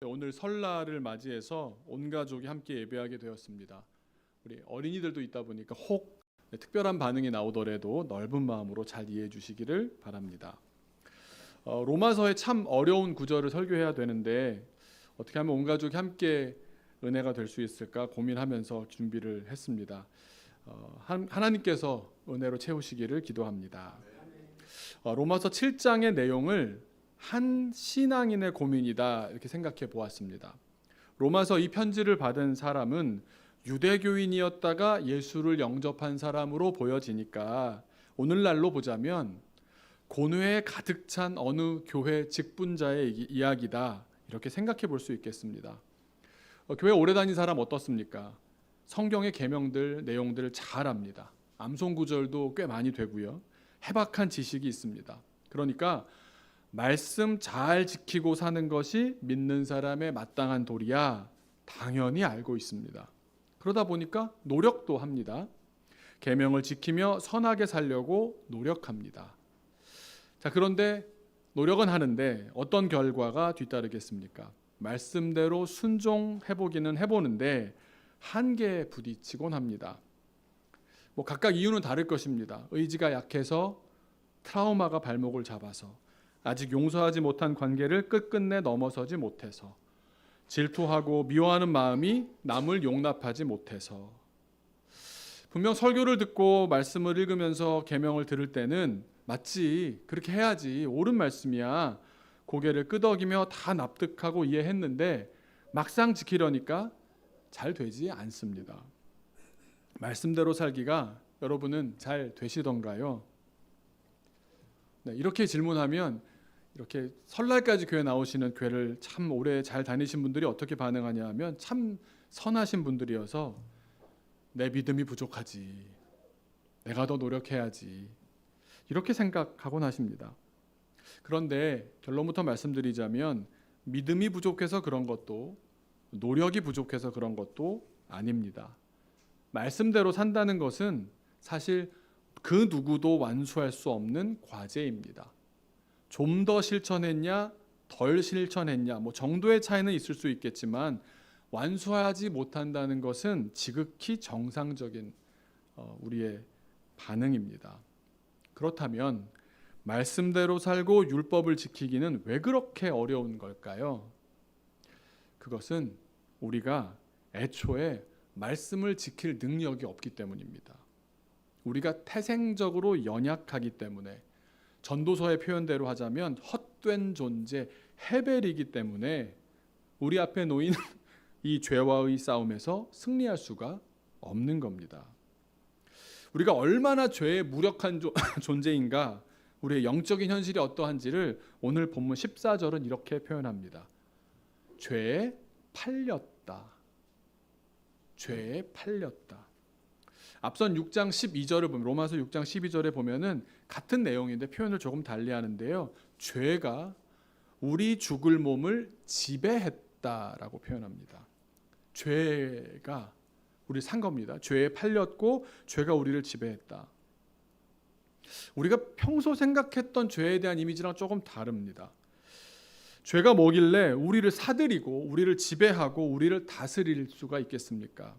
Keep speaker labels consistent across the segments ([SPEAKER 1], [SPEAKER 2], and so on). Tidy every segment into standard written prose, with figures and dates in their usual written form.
[SPEAKER 1] 오늘 설날을 맞이해서 온 가족이 함께 예배하게 되었습니다. 우리 어린이들도 있다 보니까 혹 특별한 반응이 나오더라도 넓은 마음으로 잘 이해해 주시기를 바랍니다. 로마서의 참 어려운 구절을 설교해야 되는데 어떻게 하면 온 가족이 함께 은혜가 될 수 있을까 고민하면서 준비를 했습니다. 하나님께서 은혜로 채우시기를 기도합니다. 로마서 7장의 내용을 한 신앙인의 고민이다 이렇게 생각해 보았습니다. 로마서 이 편지를 받은 사람은 유대교인이었다가 예수를 영접한 사람으로 보여지니까 오늘날로 보자면 고뇌에 가득 찬 어느 교회 직분자의 이야기다 이렇게 생각해 볼 수 있겠습니다. 교회 오래 다닌 사람 어떻습니까? 성경의 계명들 내용들을 잘 압니다. 암송 구절도 꽤 많이 되고요. 해박한 지식이 있습니다. 그러니까 말씀 잘 지키고 사는 것이 믿는 사람의 마땅한 도리야 당연히 알고 있습니다. 그러다 보니까 노력도 합니다. 계명을 지키며 선하게 살려고 노력합니다. 자, 그런데 노력은 하는데 어떤 결과가 뒤따르겠습니까? 말씀대로 순종해보기는 해보는데 한계에 부딪히곤 합니다. 각각 이유는 다를 것입니다. 의지가 약해서, 트라우마가 발목을 잡아서, 아직 용서하지 못한 관계를 끝끝내 넘어서지 못해서, 질투하고 미워하는 마음이 남을 용납하지 못해서. 분명 설교를 듣고 말씀을 읽으면서 계명을 들을 때는 맞지, 그렇게 해야지, 옳은 말씀이야, 고개를 끄덕이며 다 납득하고 이해했는데 막상 지키려니까 잘 되지 않습니다. 말씀대로 살기가 여러분은 잘 되시던가요? 네, 이렇게 질문하면 이렇게 설날까지 교회 나오시는 교회를 참 오래 잘 다니신 분들이 어떻게 반응하냐 하면 참 선하신 분들이어서 내 믿음이 부족하지, 내가 더 노력해야지 이렇게 생각하곤 하십니다. 그런데 결론부터 말씀드리자면 믿음이 부족해서 그런 것도 노력이 부족해서 그런 것도 아닙니다. 말씀대로 산다는 것은 사실 그 누구도 완수할 수 없는 과제입니다. 좀 더 실천했냐, 덜 실천했냐, 정도의 차이는 있을 수 있겠지만 완수하지 못한다는 것은 지극히 정상적인 우리의 반응입니다. 그렇다면 말씀대로 살고 율법을 지키기는 왜 그렇게 어려운 걸까요? 그것은 우리가 애초에 말씀을 지킬 능력이 없기 때문입니다. 우리가 태생적으로 연약하기 때문에, 전도서의 표현대로 하자면 헛된 존재 헤벨이기 때문에 우리 앞에 놓인 이 죄와의 싸움에서 승리할 수가 없는 겁니다. 우리가 얼마나 죄에 무력한 존재인가, 우리의 영적인 현실이 어떠한지를 오늘 본문 14절은 이렇게 표현합니다. 죄에 팔렸다. 죄에 팔렸다. 앞선 6장 12절을 보면, 로마서 6장 12절에 보면은 같은 내용인데 표현을 조금 달리 하는데요. 죄가 우리 죽을 몸을 지배했다라고 표현합니다. 죄가 우리 산 겁니다. 죄에 팔렸고 죄가 우리를 지배했다. 우리가 평소 생각했던 죄에 대한 이미지랑 조금 다릅니다. 죄가 뭐길래 우리를 사들이고 우리를 지배하고 우리를 다스릴 수가 있겠습니까?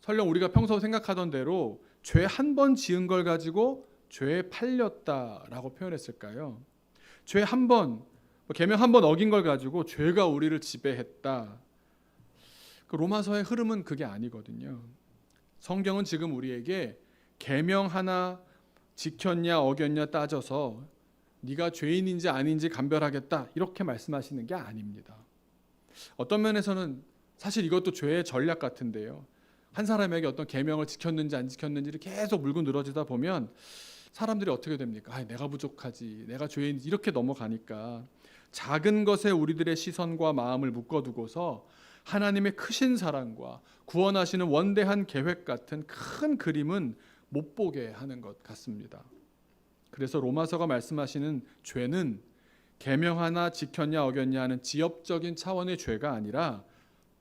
[SPEAKER 1] 설령 우리가 평소 생각하던 대로 죄 한 번 지은 걸 가지고 죄에 팔렸다라고 표현했을까요? 죄 한 번, 계명 한 번 어긴 걸 가지고 죄가 우리를 지배했다. 로마서의 흐름은 그게 아니거든요. 성경은 지금 우리에게 계명 하나 지켰냐 어겼냐 따져서 네가 죄인인지 아닌지 감별하겠다 이렇게 말씀하시는 게 아닙니다. 어떤 면에서는 사실 이것도 죄의 전략 같은데요. 한 사람에게 어떤 계명을 지켰는지 안 지켰는지를 계속 물고 늘어지다 보면 사람들이 어떻게 됩니까? 내가 부족하지, 내가 죄인이지 이렇게 넘어가니까 작은 것에 우리들의 시선과 마음을 묶어두고서 하나님의 크신 사랑과 구원하시는 원대한 계획 같은 큰 그림은 못 보게 하는 것 같습니다. 그래서 로마서가 말씀하시는 죄는 계명 하나 지켰냐 어겼냐 하는 지엽적인 차원의 죄가 아니라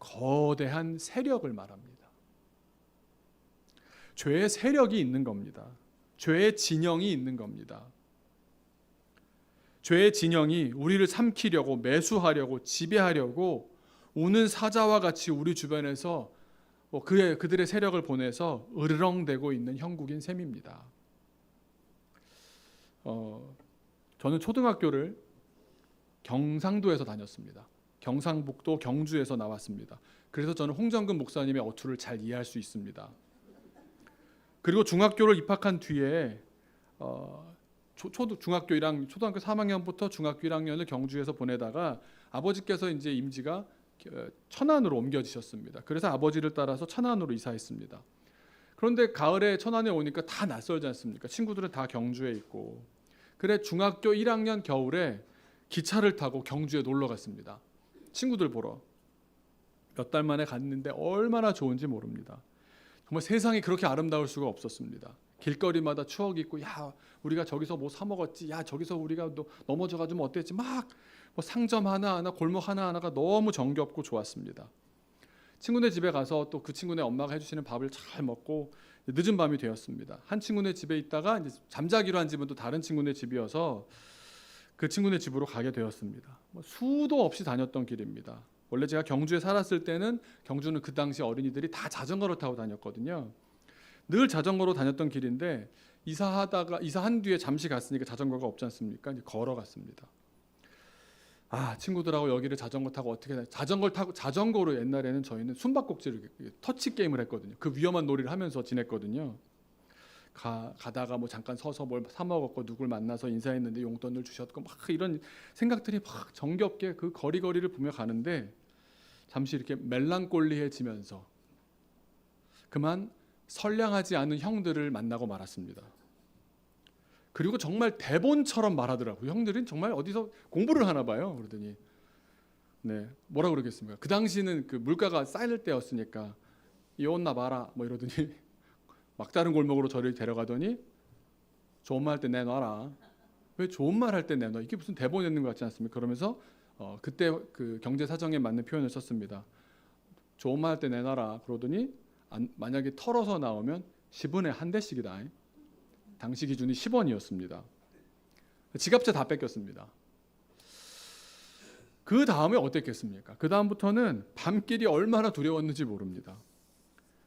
[SPEAKER 1] 거대한 세력을 말합니다. 죄의 세력이 있는 겁니다. 죄의 진영이 있는 겁니다. 죄의 진영이 우리를 삼키려고, 매수하려고, 지배하려고 우는 사자와 같이 우리 주변에서 그들의 세력을 보내서 으르렁대고 있는 형국인 셈입니다. 저는 초등학교를 경상도에서 다녔습니다. 경상북도 경주에서 나왔습니다. 그래서 저는 홍정근 목사님의 어투를 잘 이해할 수 있습니다. 그리고 중학교를 입학한 뒤에 중학교 1학년, 초등학교 3학년부터 중학교 1학년을 경주에서 보내다가 아버지께서 이제 임지가 천안으로 옮겨지셨습니다. 그래서 아버지를 따라서 천안으로 이사했습니다. 그런데 가을에 천안에 오니까 다 낯설지 않습니까? 친구들은 다 경주에 있고. 그래 중학교 1학년 겨울에 기차를 타고 경주에 놀러 갔습니다. 친구들 보러. 몇 달 만에 갔는데 얼마나 좋은지 모릅니다. 정말 세상이 그렇게 아름다울 수가 없었습니다. 길거리마다 추억이 있고, 야 우리가 저기서 뭐 사 먹었지, 야 저기서 우리가 넘어져가지고 어땠지, 막 뭐 상점 하나하나 골목 하나하나가 너무 정겹고 좋았습니다. 친구네 집에 가서 또 그 친구네 엄마가 해주시는 밥을 잘 먹고 늦은 밤이 되었습니다. 한 친구네 집에 있다가 이제 잠자기로 한 집은 또 다른 친구네 집이어서 그 친구네 집으로 가게 되었습니다. 수도 없이 다녔던 길입니다. 원래 제가 경주에 살았을 때는 경주는 그 당시 어린이들이 다 자전거를 타고 다녔거든요. 늘 자전거로 다녔던 길인데 이사한 뒤에 잠시 갔으니까 자전거가 없지 않습니까? 이제 걸어갔습니다. 친구들하고 여기를 자전거 타고 어떻게 자전거로 옛날에는 저희는 숨바꼭질을 터치 게임을 했거든요. 그 위험한 놀이를 하면서 지냈거든요. 가다가 뭐 잠깐 서서 뭘 사 먹었고 누굴 만나서 인사했는데 용돈을 주셨고 막 이런 생각들이 막 정겹게 그 거리를 보며 가는데 잠시 이렇게 멜랑꼴리해지면서 그만 선량하지 않은 형들을 만나고 말았습니다. 그리고 정말 대본처럼 말하더라고요. 형들은 정말 어디서 공부를 하나 봐요. 그러더니 뭐라 그러겠습니까? 그 당시는 그 물가가 쌓일 때였으니까 이 옷 나 봐라 뭐 이러더니 막다른 골목으로 저를 데려가더니 좋은 말 할 때 내놔라. 왜 좋은 말 할 때 내놔? 이게 무슨 대본에 있는 것 같지 않습니까? 그러면서 그때 그 경제 사정에 맞는 표현을 썼습니다. 좋은 말 할 때 내놔라. 그러더니 만약에 털어서 나오면 10원에 한 대씩이다. 당시 기준이 10원이었습니다. 지갑채 다 뺏겼습니다. 그 다음에 어땠겠습니까? 그 다음부터는 밤길이 얼마나 두려웠는지 모릅니다.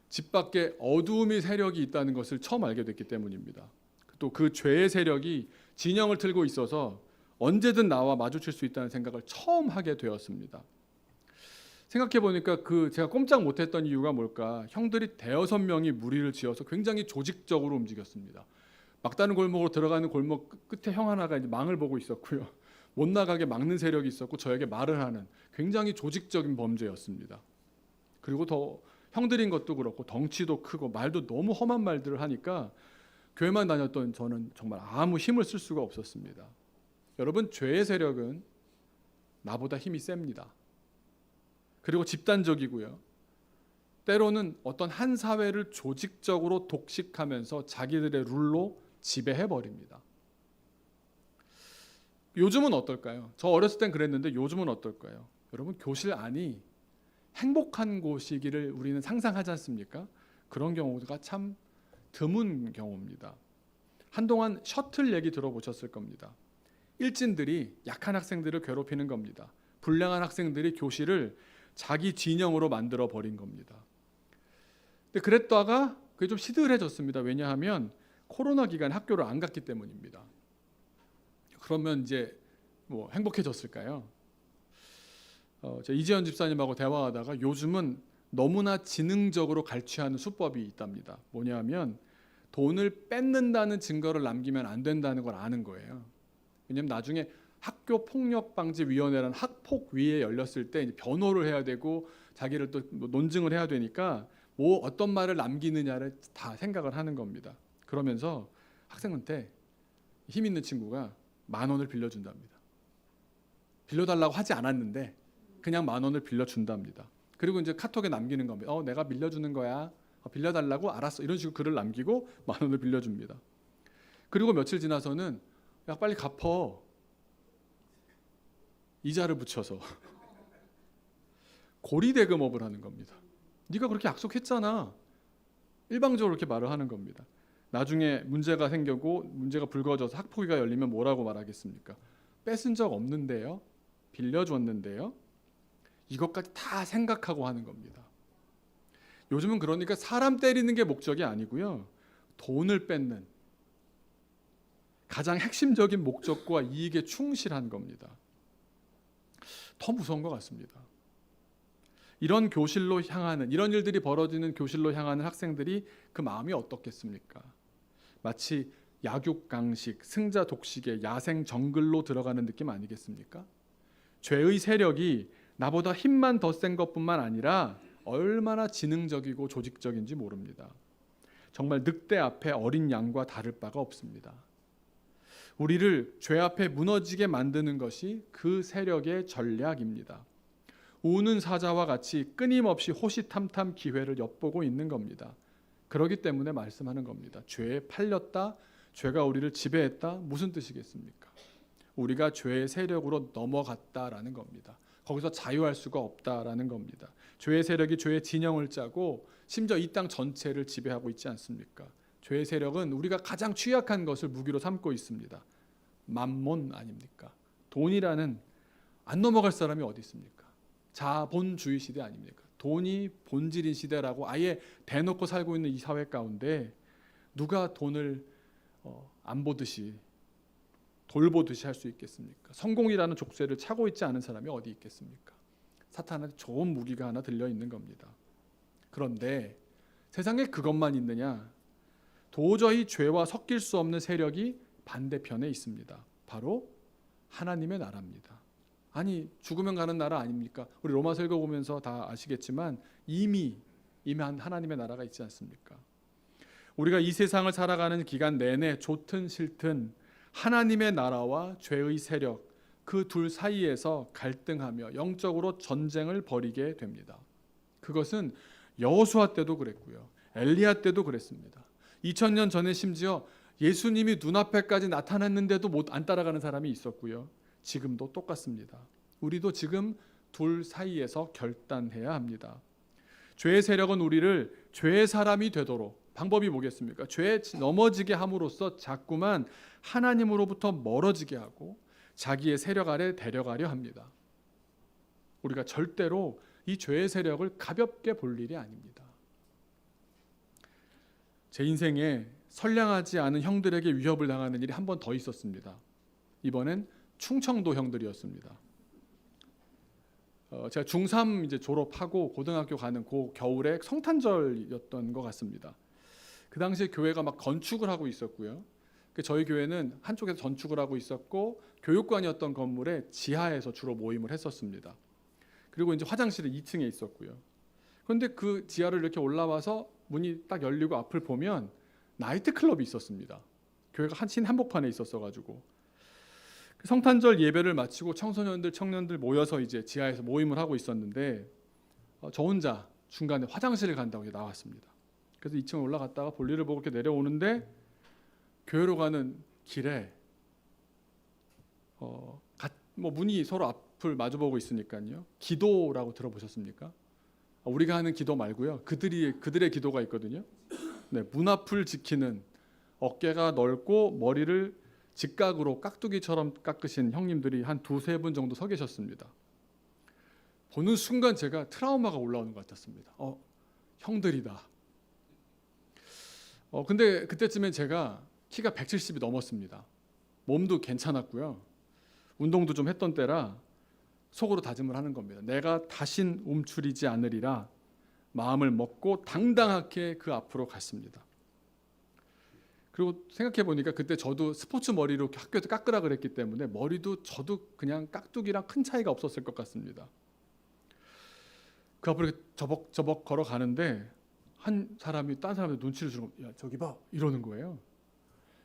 [SPEAKER 1] 집 밖에 어두움의 세력이 있다는 것을 처음 알게 됐기 때문입니다. 또 그 죄의 세력이 진영을 틀고 있어서 언제든 나와 마주칠 수 있다는 생각을 처음 하게 되었습니다. 생각해 보니까 제가 꼼짝 못했던 이유가 뭘까? 형들이 대여섯 명이 무리를 지어서 굉장히 조직적으로 움직였습니다. 막다른 골목으로 들어가는 골목 끝에 형 하나가 이제 망을 보고 있었고요. 못 나가게 막는 세력이 있었고 저에게 말을 하는 굉장히 조직적인 범죄였습니다. 그리고 더 형들인 것도 그렇고 덩치도 크고 말도 너무 험한 말들을 하니까 교회만 다녔던 저는 정말 아무 힘을 쓸 수가 없었습니다. 여러분, 죄의 세력은 나보다 힘이 셉니다. 그리고 집단적이고요. 때로는 어떤 한 사회를 조직적으로 독식하면서 자기들의 룰로 지배해버립니다. 요즘은 어떨까요? 저 어렸을 땐 그랬는데 요즘은 어떨까요? 여러분, 교실 안이 행복한 곳이기를 우리는 상상하지 않습니까? 그런 경우가 참 드문 경우입니다. 한동안 셔틀 얘기 들어보셨을 겁니다. 일진들이 약한 학생들을 괴롭히는 겁니다. 불량한 학생들이 교실을 자기 진영으로 만들어 버린 겁니다. 근데 그랬다가 그게 좀 시들해졌습니다. 왜냐하면 코로나 기간 학교를 안 갔기 때문입니다. 그러면 이제 뭐 행복해졌을까요? 제가 이재현 집사님하고 대화하다가 요즘은 너무나 지능적으로 갈취하는 수법이 있답니다. 뭐냐면 돈을 뺏는다는 증거를 남기면 안 된다는 걸 아는 거예요. 왜냐하면 나중에 학교폭력방지위원회라는 학폭위에 열렸을 때 변호를 해야 되고 자기를 또 논증을 해야 되니까 뭐 어떤 말을 남기느냐를 다 생각을 하는 겁니다. 그러면서 학생한테 힘 있는 친구가 10,000원을 빌려준답니다. 빌려달라고 하지 않았는데 그냥 10,000원을 빌려준답니다. 그리고 이제 카톡에 남기는 겁니다. 내가 빌려주는 거야. 빌려달라고? 알았어. 이런 식으로 글을 남기고 10,000원을 빌려줍니다. 그리고 며칠 지나서는 야 빨리 갚어. 이자를 붙여서 고리대금업을 하는 겁니다. 네가 그렇게 약속했잖아. 일방적으로 이렇게 말을 하는 겁니다. 나중에 문제가 생기고 문제가 불거져서 학폭위가 열리면 뭐라고 말하겠습니까? 뺏은 적 없는데요. 빌려줬는데요. 이것까지 다 생각하고 하는 겁니다. 요즘은 그러니까 사람 때리는 게 목적이 아니고요. 돈을 뺏는 가장 핵심적인 목적과 이익에 충실한 겁니다. 더 무서운 것 같습니다. 이런 교실로 향하는, 이런 일들이 벌어지는 교실로 향하는 학생들이 그 마음이 어떻겠습니까? 마치 약육강식, 승자 독식의 야생 정글로 들어가는 느낌 아니겠습니까? 죄의 세력이 나보다 힘만 더 센 것뿐만 아니라 얼마나 지능적이고 조직적인지 모릅니다. 정말 늑대 앞에 어린 양과 다를 바가 없습니다. 우리를 죄 앞에 무너지게 만드는 것이 그 세력의 전략입니다. 우는 사자와 같이 끊임없이 호시탐탐 기회를 엿보고 있는 겁니다. 그렇기 때문에 말씀하는 겁니다. 죄에 팔렸다, 죄가 우리를 지배했다, 무슨 뜻이겠습니까? 우리가 죄의 세력으로 넘어갔다라는 겁니다. 거기서 자유할 수가 없다라는 겁니다. 죄의 세력이 죄의 진영을 짜고 심지어 이 땅 전체를 지배하고 있지 않습니까? 죄의 세력은 우리가 가장 취약한 것을 무기로 삼고 있습니다. 만몬 아닙니까? 돈이라는 안 넘어갈 사람이 어디 있습니까? 자본주의 시대 아닙니까? 돈이 본질인 시대라고 아예 대놓고 살고 있는 이 사회 가운데 누가 돈을 안 보듯이 돌보듯이 할 수 있겠습니까? 성공이라는 족쇄를 차고 있지 않은 사람이 어디 있겠습니까? 사탄한테 좋은 무기가 하나 들려 있는 겁니다. 그런데 세상에 그것만 있느냐? 도저히 죄와 섞일 수 없는 세력이 반대편에 있습니다. 바로 하나님의 나라입니다. 아니 죽으면 가는 나라 아닙니까? 우리 로마서 읽어보면서 다 아시겠지만 이미 하나님의 나라가 있지 않습니까? 우리가 이 세상을 살아가는 기간 내내 좋든 싫든 하나님의 나라와 죄의 세력 그 둘 사이에서 갈등하며 영적으로 전쟁을 벌이게 됩니다. 그것은 여호수아 때도 그랬고요. 엘리야 때도 그랬습니다. 2000년 전에 심지어 예수님이 눈앞에까지 나타났는데도 안 따라가는 사람이 있었고요. 지금도 똑같습니다. 우리도 지금 둘 사이에서 결단해야 합니다. 죄의 세력은 우리를 죄의 사람이 되도록 방법이 뭐겠습니까? 죄에 넘어지게 함으로써 자꾸만 하나님으로부터 멀어지게 하고 자기의 세력 아래 데려가려 합니다. 우리가 절대로 이 죄의 세력을 가볍게 볼 일이 아닙니다. 제 인생에 선량하지 않은 형들에게 위협을 당하는 일이 한 번 더 있었습니다. 이번엔 충청도 형들이었습니다. 제가 중3 이제 졸업하고 고등학교 가는 그 겨울에 성탄절이었던 것 같습니다. 그 당시에 교회가 막 건축을 하고 있었고요. 저희 교회는 한쪽에서 건축을 하고 있었고 교육관이었던 건물의 지하에서 주로 모임을 했었습니다. 그리고 이제 화장실은 2층에 있었고요. 그런데 그 지하를 이렇게 올라와서 문이 딱 열리고 앞을 보면 나이트클럽이 있었습니다. 교회가 한신 한복판에 있었어가지고 성탄절 예배를 마치고 청소년들, 청년들 모여서 이제 지하에서 모임을 하고 있었는데 저 혼자 중간에 화장실을 간다고 나왔습니다. 그래서 2층 올라갔다가 볼일을 보고 이렇게 내려오는데 교회로 가는 길에 문이 서로 앞을 마주보고 있으니까요. 기도라고 들어보셨습니까? 우리가 하는 기도 말고요. 그들의 기도가 있거든요. 네, 문 앞을 지키는 어깨가 넓고 머리를 직각으로 깍두기처럼 깎으신 형님들이 한 두세 분 정도 서 계셨습니다. 보는 순간 제가 트라우마가 올라오는 것 같았습니다. 형들이다. 근데 그때쯤엔 제가 키가 170이 넘었습니다. 몸도 괜찮았고요. 운동도 좀 했던 때라 속으로 다짐을 하는 겁니다. 내가 다신 움츠리지 않으리라 마음을 먹고 당당하게 그 앞으로 갔습니다. 그리고 생각해 보니까 그때 저도 스포츠 머리로 학교에서 깎으라 그랬기 때문에 머리도 저도 그냥 깍두기랑 큰 차이가 없었을 것 같습니다. 그 앞으로 저벅저벅 걸어가는데 한 사람이 딴 사람한테 눈치를 주고 야 저기 봐 이러는 거예요.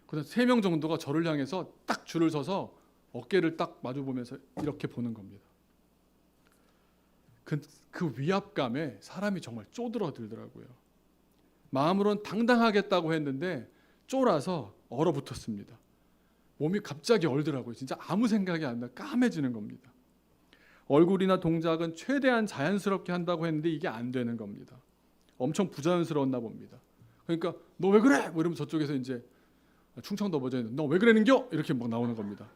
[SPEAKER 1] 그래서 3명 정도가 저를 향해서 딱 줄을 서서 어깨를 딱 마주 보면서 이렇게 보는 겁니다. 그 위압감에 사람이 정말 쪼들어들더라고요. 마음으로는 당당하겠다고 했는데 쫄아서 얼어붙었습니다. 몸이 갑자기 얼더라고요. 진짜 아무 생각이 안 나 까매지는 겁니다. 얼굴이나 동작은 최대한 자연스럽게 한다고 했는데 이게 안 되는 겁니다. 엄청 부자연스러웠나 봅니다. 그러니까 너 왜 그래? 뭐 이러면 저쪽에서 이제 충청도 버전에 너 왜 그러는겨? 이렇게 막 나오는 겁니다.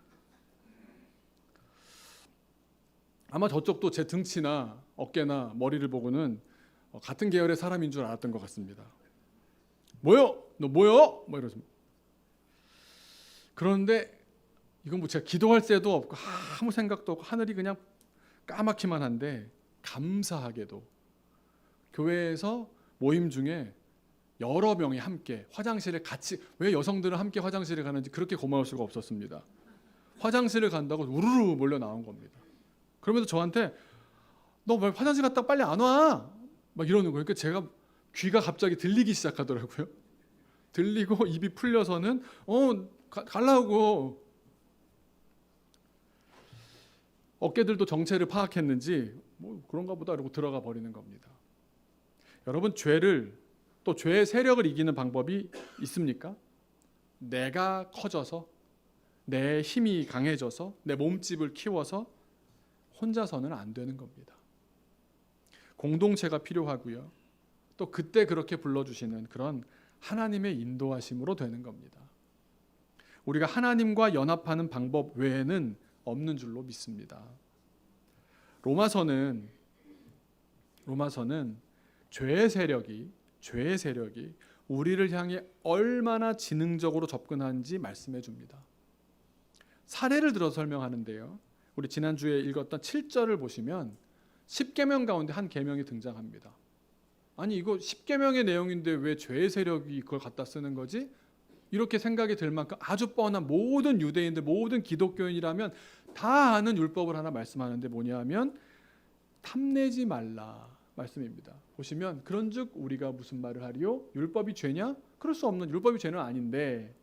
[SPEAKER 1] 아마 저쪽도 제 등치나 어깨나 머리를 보고는 같은 계열의 사람인 줄 알았던 것 같습니다. 뭐요? 너 뭐요? 뭐 이러죠. 그런데 이건 뭐 제가 기도할 새도 없고 아무 생각도 없고 하늘이 그냥 까맣기만 한데, 감사하게도 교회에서 모임 중에 여러 명이 함께 화장실에 같이, 왜 여성들은 함께 화장실에 가는지 그렇게 고마울 수가 없었습니다. 화장실을 간다고 우르르 몰려 나온 겁니다. 그러면서 저한테 너 왜 화장실 갔다 빨리 안 와? 막 이러는 거예요. 그러니까 제가 귀가 갑자기 들리기 시작하더라고요. 들리고 입이 풀려서는 가려고. 어깨들도 정체를 파악했는지 뭐 그런가 보다 이러고 들어가 버리는 겁니다. 여러분, 죄를, 또 죄의 세력을 이기는 방법이 있습니까? 내가 커져서, 내 힘이 강해져서, 내 몸집을 키워서 혼자서는 안 되는 겁니다. 공동체가 필요하고요. 또 그때 그렇게 불러주시는 그런 하나님의 인도하심으로 되는 겁니다. 우리가 하나님과 연합하는 방법 외에는 없는 줄로 믿습니다. 로마서는 죄의 세력이 우리를 향해 얼마나 지능적으로 접근하는지 말씀해 줍니다. 사례를 들어 설명하는데요. 우리 지난주에 읽었던 7절을 보시면 10계명 가운데 한 계명이 등장합니다. 아니, 이거 10계명의 내용인데 왜 죄의 세력이 그걸 갖다 쓰는 거지? 이렇게 생각이 들 만큼 아주 뻔한, 모든 유대인들, 모든 기독교인이라면 다 아는 율법을 하나 말씀하는데 뭐냐면 탐내지 말라 말씀입니다. 보시면 그런즉 우리가 무슨 말을 하리요? 율법이 죄냐? 그럴 수 없는, 율법이 죄는 아닌데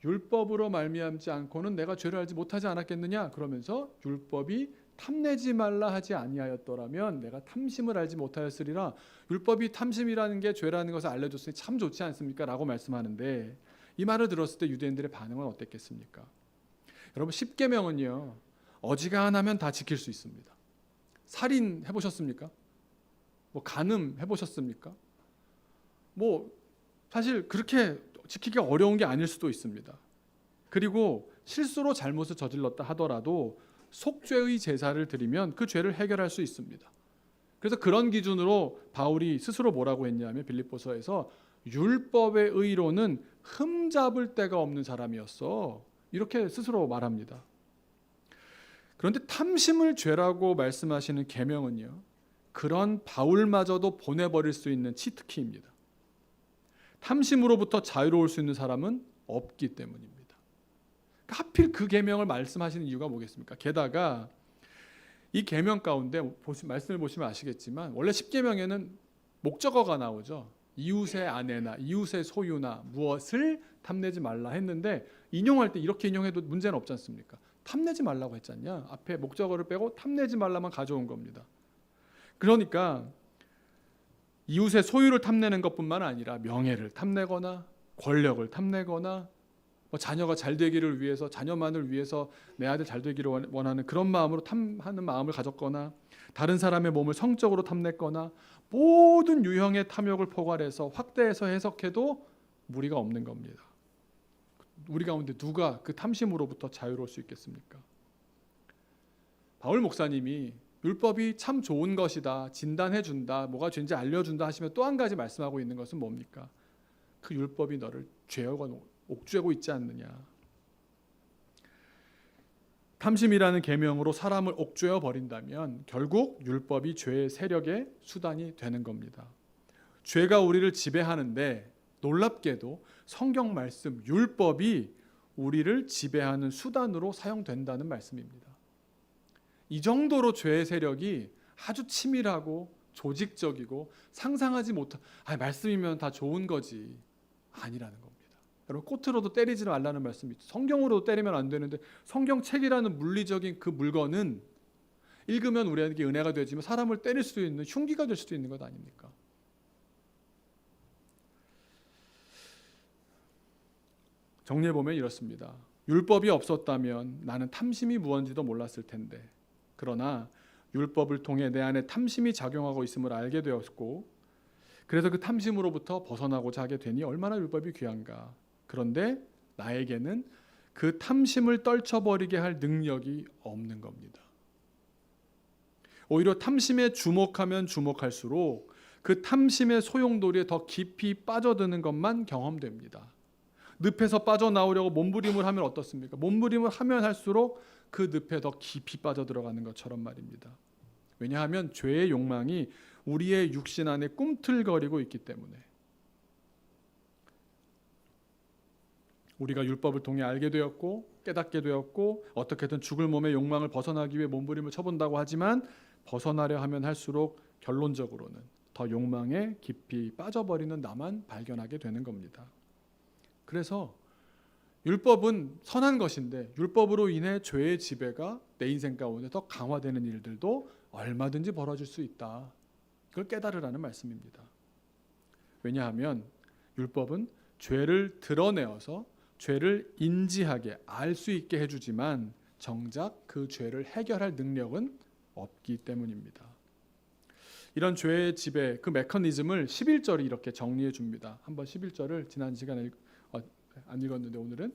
[SPEAKER 1] 율법으로 말미암지 않고는 내가 죄를 알지 못하지 않았겠느냐? 그러면서 율법이 탐내지 말라 하지 아니하였더라면 내가 탐심을 알지 못하였으리라. 율법이 탐심이라는 게 죄라는 것을 알려줬으니 참 좋지 않습니까? 라고 말씀하는데, 이 말을 들었을 때 유대인들의 반응은 어땠겠습니까? 여러분, 10계명은요 어지간하면 다 지킬 수 있습니다. 살인 해보셨습니까? 뭐 간음 해보셨습니까? 뭐 사실 그렇게 지키기가 어려운 게 아닐 수도 있습니다. 그리고 실수로 잘못을 저질렀다 하더라도 속죄의 제사를 드리면 그 죄를 해결할 수 있습니다. 그래서 그런 기준으로 바울이 스스로 뭐라고 했냐면 빌립보서에서 율법의 의로는 흠잡을 데가 없는 사람이었어, 이렇게 스스로 말합니다. 그런데 탐심을 죄라고 말씀하시는 계명은요, 그런 바울마저도 보내버릴 수 있는 치트키입니다. 탐심으로부터 자유로울 수 있는 사람은 없기 때문입니다. 하필 그 계명을 말씀하시는 이유가 뭐겠습니까? 게다가 이 계명 가운데 말씀을 보시면 아시겠지만 원래 10계명에는 목적어가 나오죠. 이웃의 아내나 이웃의 소유나 무엇을 탐내지 말라 했는데, 인용할 때 이렇게 인용해도 문제는 없지 않습니까? 탐내지 말라고 했잖냐. 앞에 목적어를 빼고 탐내지 말라만 가져온 겁니다. 그러니까 이웃의 소유를 탐내는 것뿐만 아니라 명예를 탐내거나 권력을 탐내거나 자녀가 잘 되기를 위해서, 자녀만을 위해서 내 아들 잘 되기를 원하는 그런 마음으로 탐하는 마음을 가졌거나, 다른 사람의 몸을 성적으로 탐냈거나, 모든 유형의 탐욕을 포괄해서 확대해서 해석해도 무리가 없는 겁니다. 우리 가운데 누가 그 탐심으로부터 자유로울 수 있겠습니까? 바울 목사님이 율법이 참 좋은 것이다, 진단해준다, 뭐가 죄인지 알려준다 하시면 또 한 가지 말씀하고 있는 것은 뭡니까? 그 율법이 너를 죄하고 옥죄고 있지 않느냐. 탐심이라는 계명으로 사람을 옥죄어 버린다면 결국 율법이 죄의 세력의 수단이 되는 겁니다. 죄가 우리를 지배하는데 놀랍게도 성경 말씀, 율법이 우리를 지배하는 수단으로 사용된다는 말씀입니다. 이 정도로 죄의 세력이 아주 치밀하고 조직적이고 상상하지 못한, 말씀이면 다 좋은 거지, 아니라는 겁니다. 여러분, 꽃으로도 때리지 말라는 말씀이 있죠. 성경으로도 때리면 안 되는데 성경책이라는 물리적인 그 물건은 읽으면 우리에게 은혜가 되지만 사람을 때릴 수도 있는, 흉기가 될 수도 있는 것 아닙니까? 정리해보면 이렇습니다. 율법이 없었다면 나는 탐심이 무엇인지도 몰랐을 텐데, 그러나 율법을 통해 내 안에 탐심이 작용하고 있음을 알게 되었고, 그래서 그 탐심으로부터 벗어나고자 하게 되니 얼마나 율법이 귀한가. 그런데 나에게는 그 탐심을 떨쳐버리게 할 능력이 없는 겁니다. 오히려 탐심에 주목하면 주목할수록 그 탐심의 소용돌이에 더 깊이 빠져드는 것만 경험됩니다. 늪에서 빠져나오려고 몸부림을 하면 어떻습니까? 몸부림을 하면 할수록 그 늪에 더 깊이 빠져들어가는 것처럼 말입니다. 왜냐하면 죄의 욕망이 우리의 육신 안에 꿈틀거리고 있기 때문에. 우리가 율법을 통해 알게 되었고 깨닫게 되었고 어떻게든 죽을 몸의 욕망을 벗어나기 위해 몸부림을 쳐본다고 하지만 벗어나려 하면 할수록 결론적으로는 더 욕망에 깊이 빠져버리는 나만 발견하게 되는 겁니다. 그래서 율법은 선한 것인데 율법으로 인해 죄의 지배가 내 인생 가운데 더 강화되는 일들도 얼마든지 벌어질 수 있다. 그걸 깨달으라는 말씀입니다. 왜냐하면 율법은 죄를 드러내어서 죄를 인지하게 알 수 있게 해주지만 정작 그 죄를 해결할 능력은 없기 때문입니다. 이런 죄의 지배, 그 메커니즘을 11절이 이렇게 정리해 줍니다. 한번 11절을 지난 시간에 안 읽었는데 오늘은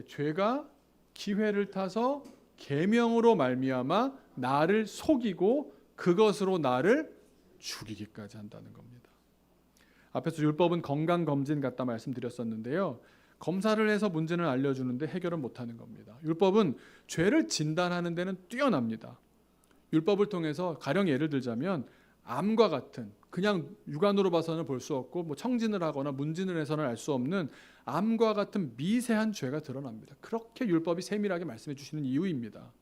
[SPEAKER 1] 죄가 기회를 타서 계명으로 말미암아 나를 속이고 그것으로 나를 죽이기까지 한다는 겁니다. 앞에서 율법은 건강검진 같다 말씀드렸었는데요. 검사를 해서 문제는 알려주는데 해결은 못하는 겁니다. 율법은 죄를 진단하는 데는 뛰어납니다. 율법을 통해서 가령 예를 들자면 암과 같은 그냥 육안으로 봐서는 볼 수 없고 뭐 청진을 하거나 문진을 해서는 알 수 없는 암과 같은 미세한 죄가 드러납니다. 그렇게 율법이 세밀하게 말씀해 주시는 이유입니다.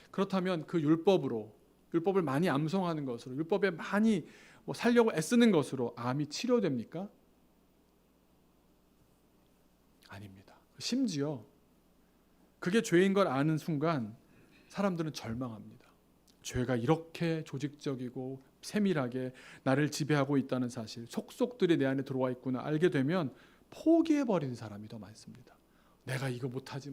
[SPEAKER 1] 그렇다면 그 율법을 많이 암송하는 것으로 율법에 많이 살려고 애쓰는 것으로 암이 치료됩니까? 아닙니다. 심지어 그게 죄인 걸 아는 순간 사람들은 절망합니다. 죄가 이렇게 조직적이고 세밀하게 나를 지배하고 있다는 사실, 속속들이 내 안에 들어와 있구나 알게 되면 포기해버리는 사람이 더 많습니다. 내가 이거 못하지.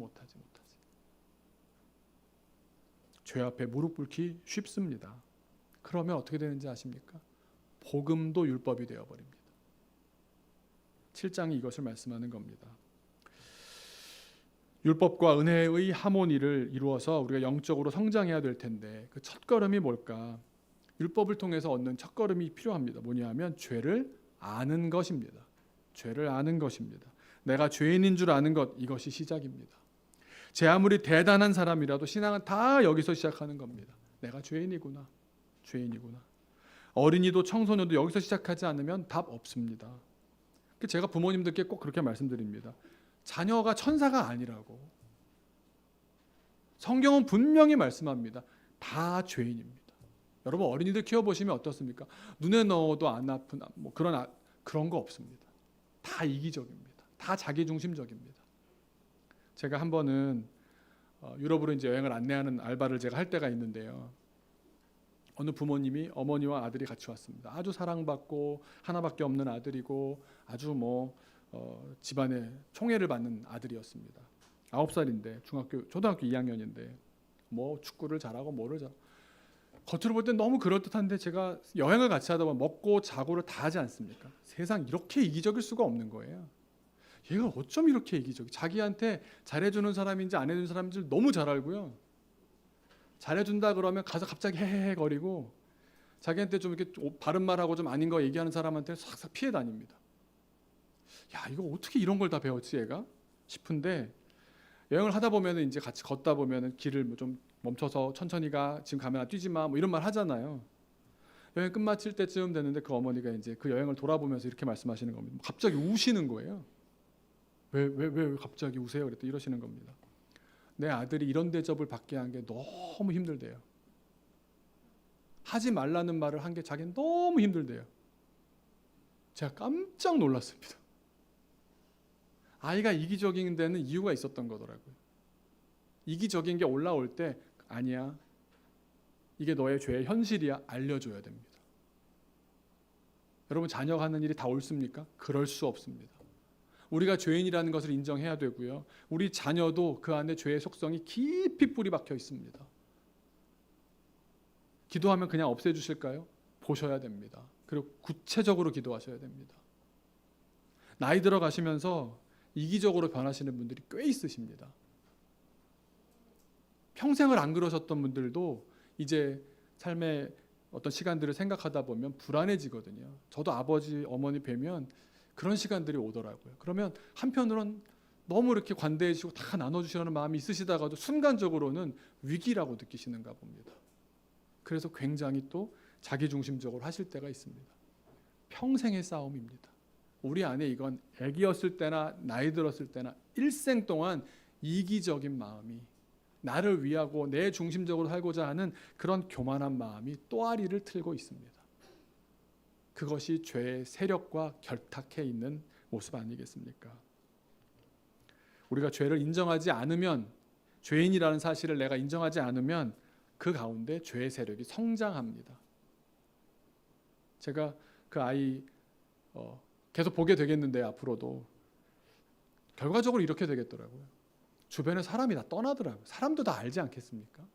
[SPEAKER 1] 죄 앞에 무릎 꿇기 쉽습니다. 그러면 어떻게 되는지 아십니까? 복음도 율법이 되어버립니다. 7장이 이것을 말씀하는 겁니다. 율법과 은혜의 하모니를 이루어서 우리가 영적으로 성장해야 될 텐데 그 첫걸음이 뭘까? 율법을 통해서 얻는 첫걸음이 필요합니다. 뭐냐 하면 죄를 아는 것입니다. 죄를 아는 것입니다. 내가 죄인인 줄 아는 것, 이것이 시작입니다. 제 아무리 대단한 사람이라도 신앙은 다 여기서 시작하는 겁니다. 내가 죄인이구나. 어린이도 청소년도 여기서 시작하지 않으면 답 없습니다. 제가 부모님들께 꼭 그렇게 말씀드립니다. 자녀가 천사가 아니라고. 성경은 분명히 말씀합니다. 다 죄인입니다. 여러분 어린이들 키워보시면 어떻습니까? 눈에 넣어도 안 아픈 그런 거 없습니다. 다 이기적입니다. 다 자기중심적입니다. 제가 한 번은 유럽으로 이제 여행을 안내하는 알바를 제가 할 때가 있는데요. 어느 부모님이 어머니와 아들이 같이 왔습니다. 아주 사랑받고 하나밖에 없는 아들이고 아주 집안에 총애를 받는 아들이었습니다. 9살인데 초등학교 2학년인데 축구를 잘하고 뭐를 잘하고 겉으로 볼 땐 너무 그럴듯한데 제가 여행을 같이 하다 보면 먹고 자고를 다 하지 않습니까? 세상 이렇게 이기적일 수가 없는 거예요. 얘가 어쩜 이렇게 이기적이? 자기한테 잘해주는 사람인지 안 해주는 사람인지 너무 잘 알고요. 잘해준다 그러면 가서 갑자기 헤헤헤 거리고 자기한테 좀 이렇게 바른 말하고 좀 아닌 거 얘기하는 사람한테 싹싹 피해 다닙니다. 야, 이거 어떻게 이런 걸 다 배웠지 얘가? 싶은데 여행을 하다 보면 이제 같이 걷다 보면 길을 좀 멈춰서 천천히 가, 지금 가면 뛰지 마, 이런 말 하잖아요. 여행 끝마칠 때쯤 됐는데 그 어머니가 이제 그 여행을 돌아보면서 이렇게 말씀하시는 겁니다. 갑자기 우시는 거예요. 왜 갑자기 우세요? 그랬더니 이러시는 겁니다. 내 아들이 이런 대접을 받게 한 게 너무 힘들대요. 하지 말라는 말을 한 게 자기는 너무 힘들대요. 제가 깜짝 놀랐습니다. 아이가 이기적인 데는 이유가 있었던 거더라고요. 이기적인 게 올라올 때 아니야. 이게 너의 죄의 현실이야. 알려줘야 됩니다. 여러분 자녀가 하는 일이 다 옳습니까? 그럴 수 없습니다. 우리가 죄인이라는 것을 인정해야 되고요. 우리 자녀도 그 안에 죄의 속성이 깊이 뿌리 박혀 있습니다. 기도하면 그냥 없애주실까요? 보셔야 됩니다. 그리고 구체적으로 기도하셔야 됩니다. 나이 들어가시면서 이기적으로 변하시는 분들이 꽤 있으십니다. 평생을 안 그러셨던 분들도 이제 삶의 어떤 시간들을 생각하다 보면 불안해지거든요. 저도 아버지, 어머니 뵈면 그런 시간들이 오더라고요. 그러면 한편으론 너무 이렇게 관대해 주시고 다 나눠주시려는 마음이 있으시다가도 순간적으로는 위기라고 느끼시는가 봅니다. 그래서 굉장히 또 자기중심적으로 하실 때가 있습니다. 평생의 싸움입니다. 우리 안에 이건 애기였을 때나 나이 들었을 때나 일생 동안 이기적인 마음이, 나를 위하고 내 중심적으로 살고자 하는 그런 교만한 마음이 또아리를 틀고 있습니다. 그것이 죄의 세력과 결탁해 있는 모습 아니겠습니까? 우리가 죄를 인정하지 않으면, 죄인이라는 사실을 내가 인정하지 않으면 그 가운데 죄의 세력이 성장합니다. 제가 그 아이 계속 보게 되겠는데 앞으로도 결과적으로 이렇게 되겠더라고요. 주변에 사람이 다 떠나더라고요. 사람도 다 알지 않겠습니까?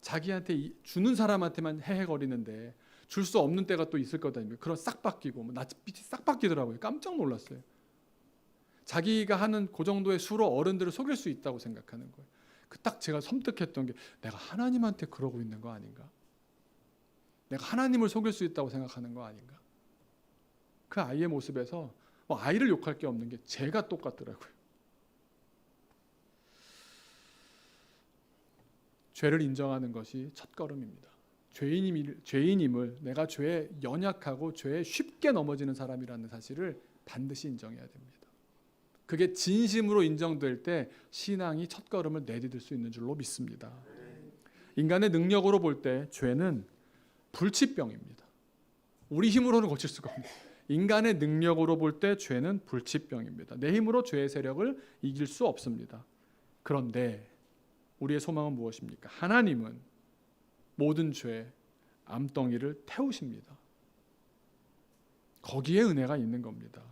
[SPEAKER 1] 자기한테 주는 사람한테만 헤헤거리는데 줄 수 없는 때가 또 있을 거다. 그런 싹 바뀌고 낯빛이 싹 바뀌더라고요. 깜짝 놀랐어요. 자기가 하는 그 정도의 수로 어른들을 속일 수 있다고 생각하는 거예요. 딱 제가 섬뜩했던 게 내가 하나님한테 그러고 있는 거 아닌가? 내가 하나님을 속일 수 있다고 생각하는 거 아닌가? 그 아이의 모습에서 아이를 욕할 게 없는 게 제가 똑같더라고요. 죄를 인정하는 것이 첫걸음입니다. 죄인임을, 내가 죄에 연약하고 죄에 쉽게 넘어지는 사람이라는 사실을 반드시 인정해야 됩니다. 그게 진심으로 인정될 때 신앙이 첫걸음을 내디딜 수 있는 줄로 믿습니다. 인간의 능력으로 볼 때 죄는 불치병입니다. 우리 힘으로는 고칠 수가 없습니다. 인간의 능력으로 볼 때 죄는 불치병입니다. 내 힘으로 죄의 세력을 이길 수 없습니다. 그런데 우리의 소망은 무엇입니까? 하나님은 모든 죄 암덩이를 태우십니다. 거기에 은혜가 있는 겁니다.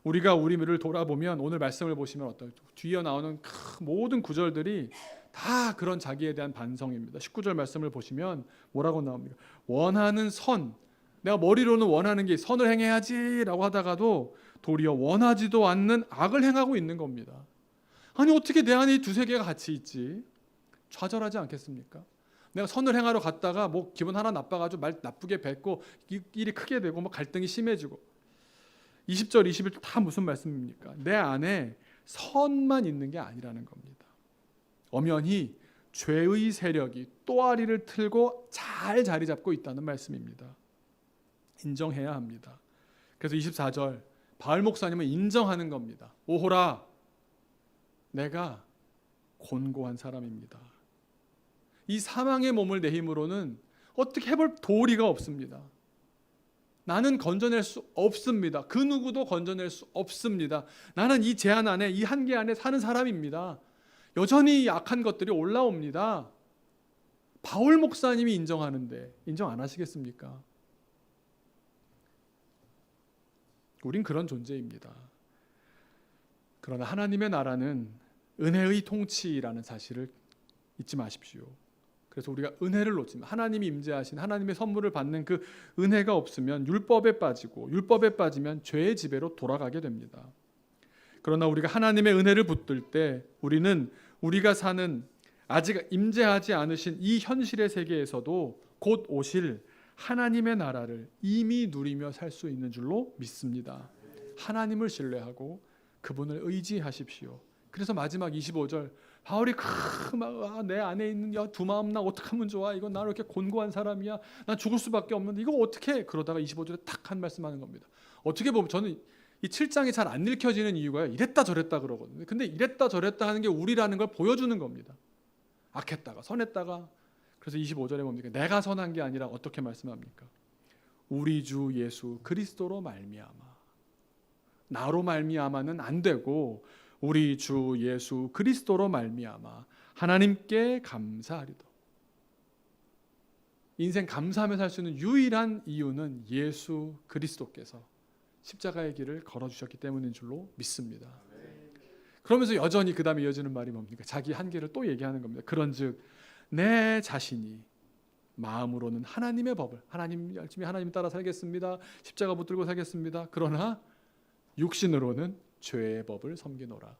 [SPEAKER 1] 우리가 우리를 돌아보면 오늘 말씀을 보시면 어떤 뒤에 나오는 모든 구절들이 다 그런 자기에 대한 반성입니다. 19절 말씀을 보시면 뭐라고 나옵니까? 원하는 선, 내가 머리로는 원하는 게 선을 행해야지라고 하다가도 도리어 원하지도 않는 악을 행하고 있는 겁니다. 아니 어떻게 내 안에 이 두세 개가 같이 있지? 좌절하지 않겠습니까? 내가 선을 행하러 갔다가 기분 하나 나빠가지고 말 나쁘게 뱉고 일이 크게 되고 갈등이 심해지고 20절 21절 다 무슨 말씀입니까? 내 안에 선만 있는 게 아니라는 겁니다. 엄연히 죄의 세력이 또아리를 틀고 잘 자리 잡고 있다는 말씀입니다. 인정해야 합니다. 그래서 24절 바울 목사님은 인정하는 겁니다. 오호라, 내가 곤고한 사람입니다. 이 사망의 몸을 내 힘으로는 어떻게 해볼 도리가 없습니다. 나는 건져낼 수 없습니다. 그 누구도 건져낼 수 없습니다. 나는 이 제한 안에, 이 한계 안에 사는 사람입니다. 여전히 약한 것들이 올라옵니다. 바울 목사님이 인정하는데 인정 안 하시겠습니까? 우린 그런 존재입니다. 그러나 하나님의 나라는 은혜의 통치라는 사실을 잊지 마십시오. 그래서 우리가 은혜를 놓치면, 하나님이 임재하신 하나님의 선물을 받는 그 은혜가 없으면 율법에 빠지고, 율법에 빠지면 죄의 지배로 돌아가게 됩니다. 그러나 우리가 하나님의 은혜를 붙들 때 우리는 우리가 사는 아직 임재하지 않으신 이 현실의 세계에서도 곧 오실 하나님의 나라를 이미 누리며 살 수 있는 줄로 믿습니다. 하나님을 신뢰하고 그분을 의지하십시오. 그래서 마지막 25절 바울이 내 안에 있는 두 마음 나 어떡하면 좋아, 이건 나는 이렇게 곤고한 사람이야, 난 죽을 수밖에 없는데 이거 어떻게, 그러다가 25절에 딱 한 말씀하는 겁니다. 어떻게 보면 저는 이 7장이 잘 안 읽혀지는 이유가 이랬다 저랬다 그러거든요. 근데 이랬다 저랬다 하는 게 우리라는 걸 보여주는 겁니다. 악했다가 선했다가. 그래서 25절에 뭡니까? 내가 선한 게 아니라 어떻게 말씀합니까? 우리 주 예수 그리스도로 말미암아. 나로 말미암아는 안 되고 우리 주 예수 그리스도로 말미암아 하나님께 감사하리도. 인생 감사하며 살 수 있는 유일한 이유는 예수 그리스도께서 십자가의 길을 걸어주셨기 때문인 줄로 믿습니다. 그러면서 여전히 그 다음에 이어지는 말이 뭡니까? 자기 한계를 또 얘기하는 겁니다. 그런즉 내 자신이 마음으로는 하나님의 법을, 하나님 열심히 하나님 따라 살겠습니다, 십자가 붙들고 살겠습니다, 그러나 육신으로는 죄의 법을 섬기노라.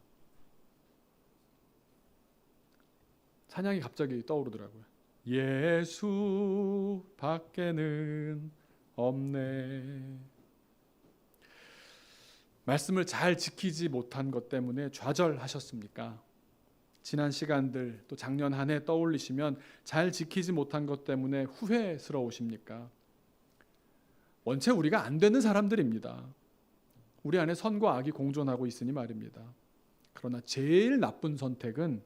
[SPEAKER 1] 찬양이 갑자기 떠오르더라고요. 예수 밖에는 없네. 말씀을 잘 지키지 못한 것 때문에 좌절하셨습니까? 지난 시간들 또 작년 한 해 떠올리시면 잘 지키지 못한 것 때문에 후회스러우십니까? 원체 우리가 안 되는 사람들입니다. 우리 안에 선과 악이 공존하고 있으니 말입니다. 그러나 제일 나쁜 선택은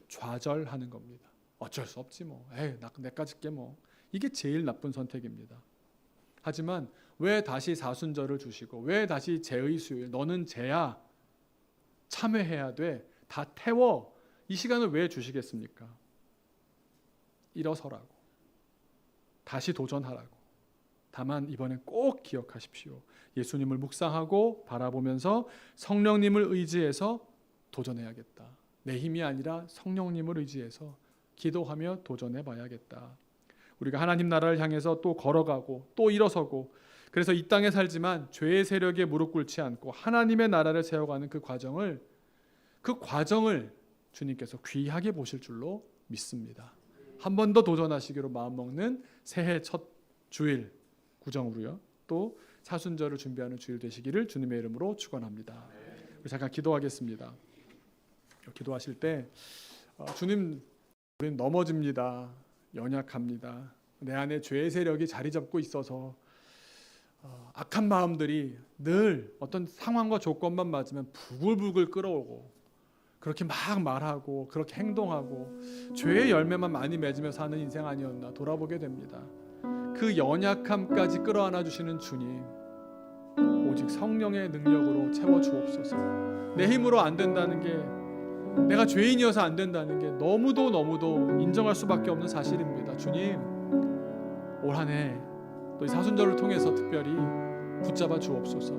[SPEAKER 1] 좌절하는 겁니다. 어쩔 수 없지 뭐. 내가 짓게 뭐. 이게 제일 나쁜 선택입니다. 하지만 왜 다시 사순절을 주시고 왜 다시 제의 수요일 너는 제야 참회해야 돼. 다 태워. 이 시간을 왜 주시겠습니까? 일어서라고. 다시 도전하라고. 다만 이번엔 꼭 기억하십시오. 예수님을 묵상하고 바라보면서 성령님을 의지해서 도전해야겠다. 내 힘이 아니라 성령님을 의지해서 기도하며 도전해 봐야겠다. 우리가 하나님 나라를 향해서 또 걸어가고 또 일어서고 그래서 이 땅에 살지만 죄의 세력에 무릎 꿇지 않고 하나님의 나라를 세워가는 그 과정을 주님께서 귀하게 보실 줄로 믿습니다. 한 번 더 도전하시기로 마음먹는 새해 첫 주일 구정으로요. 또 사순절을 준비하는 주일 되시기를 주님의 이름으로 축원합니다. 잠깐 기도하겠습니다. 기도하실 때 주님, 우리는 넘어집니다. 연약합니다. 내 안에 죄의 세력이 자리 잡고 있어서 악한 마음들이 늘 어떤 상황과 조건만 맞으면 부글부글 끓어오고 그렇게 막 말하고 그렇게 행동하고 죄의 열매만 많이 맺으며 사는 인생 아니었나 돌아보게 됩니다. 그 연약함까지 끌어안아 주시는 주님, 오직 성령의 능력으로 채워 주옵소서. 내 힘으로 안 된다는 게, 내가 죄인이어서 안 된다는 게 너무도 인정할 수밖에 없는 사실입니다. 주님, 올 한 해 또 이 사순절을 통해서 특별히 붙잡아 주옵소서.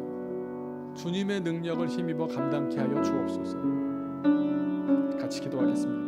[SPEAKER 1] 주님의 능력을 힘입어 감당케 하여 주옵소서. 같이 기도하겠습니다.